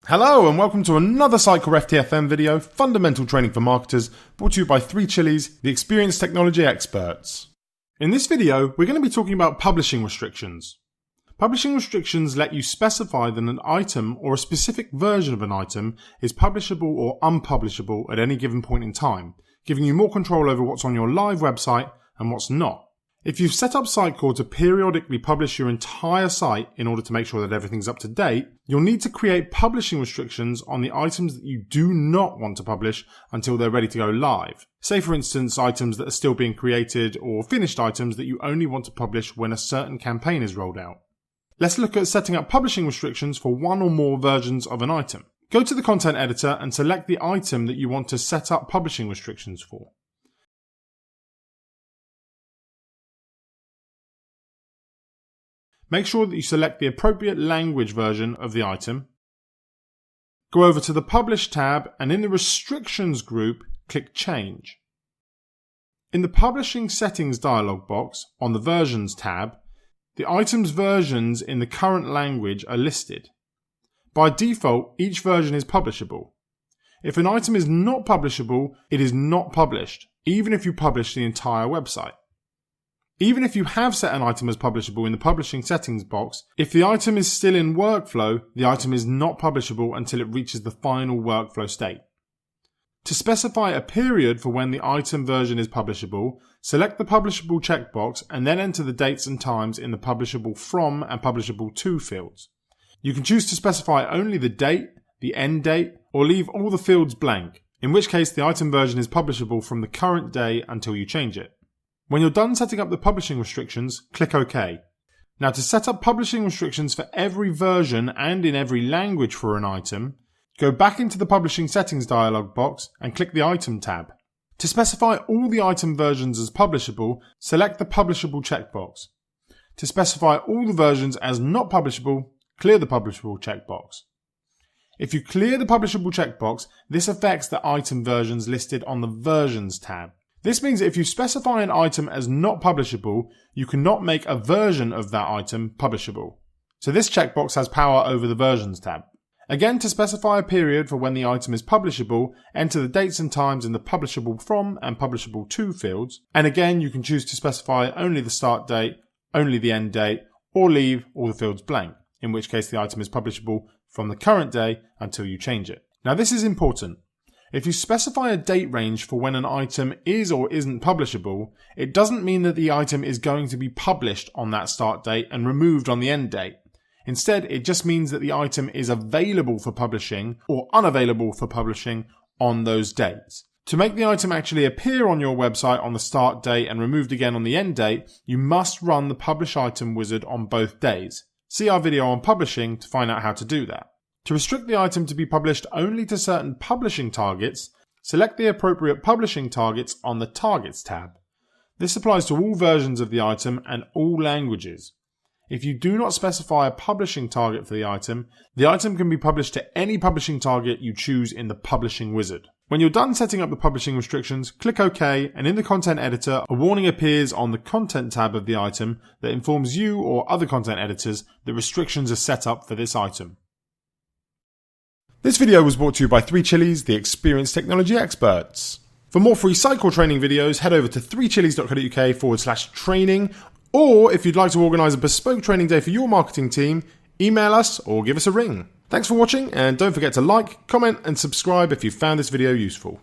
Hello and welcome to another Sitecore FTFM video, Fundamental Training for Marketers, brought to you by 3 Chili's, the experienced technology experts. In this video, we're going to be talking about publishing restrictions. Publishing restrictions let you specify that an item or a specific version of an item is publishable or unpublishable at any given point in time, giving you more control over what's on your live website and what's not. If you've set up Sitecore to periodically publish your entire site in order to make sure that everything's up to date, you'll need to create publishing restrictions on the items that you do not want to publish until they're ready to go live. Say for instance, items that are still being created or finished items that you only want to publish when a certain campaign is rolled out. Let's look at setting up publishing restrictions for one or more versions of an item. Go to the content editor and select the item that you want to set up publishing restrictions for. Make sure that you select the appropriate language version of the item. Go over to the Publish tab and in the Restrictions group, click Change. In the Publishing Settings dialog box on the Versions tab, the item's versions in the current language are listed. By default, each version is publishable. If an item is not publishable, it is not published, even if you publish the entire website. Even if you have set an item as publishable in the Publishing Settings box, if the item is still in workflow, the item is not publishable until it reaches the final workflow state. To specify a period for when the item version is publishable, select the Publishable checkbox and then enter the dates and times in the Publishable From and Publishable To fields. You can choose to specify only the date, the end date, or leave all the fields blank, in which case the item version is publishable from the current day until you change it. When you're done setting up the publishing restrictions, click OK. Now to set up publishing restrictions for every version and in every language for an item, go back into the Publishing Settings dialog box and click the Item tab. To specify all the item versions as publishable, select the Publishable checkbox. To specify all the versions as not publishable, clear the Publishable checkbox. If you clear the Publishable checkbox, this affects the item versions listed on the Versions tab. This means that if you specify an item as not publishable, you cannot make a version of that item publishable. So this checkbox has power over the Versions tab. Again, to specify a period for when the item is publishable, enter the dates and times in the Publishable From and Publishable To fields. And again, you can choose to specify only the start date, only the end date, or leave all the fields blank, in which case the item is publishable from the current day until you change it. Now this is important. If you specify a date range for when an item is or isn't publishable, it doesn't mean that the item is going to be published on that start date and removed on the end date. Instead, it just means that the item is available for publishing or unavailable for publishing on those dates. To make the item actually appear on your website on the start date and removed again on the end date, you must run the Publish Item wizard on both days. See our video on publishing to find out how to do that. To restrict the item to be published only to certain publishing targets, select the appropriate publishing targets on the Targets tab. This applies to all versions of the item and all languages. If you do not specify a publishing target for the item can be published to any publishing target you choose in the Publishing wizard. When you're done setting up the publishing restrictions, click OK, and in the content editor, a warning appears on the Content tab of the item that informs you or other content editors that restrictions are set up for this item. This video was brought to you by 3 Chili's, the experienced technology experts. For more free Sitecore training videos, head over to 3chilis.co.uk/training, or if you'd like to organise a bespoke training day for your marketing team, email us or give us a ring. Thanks for watching, and don't forget to like, comment and subscribe if you found this video useful.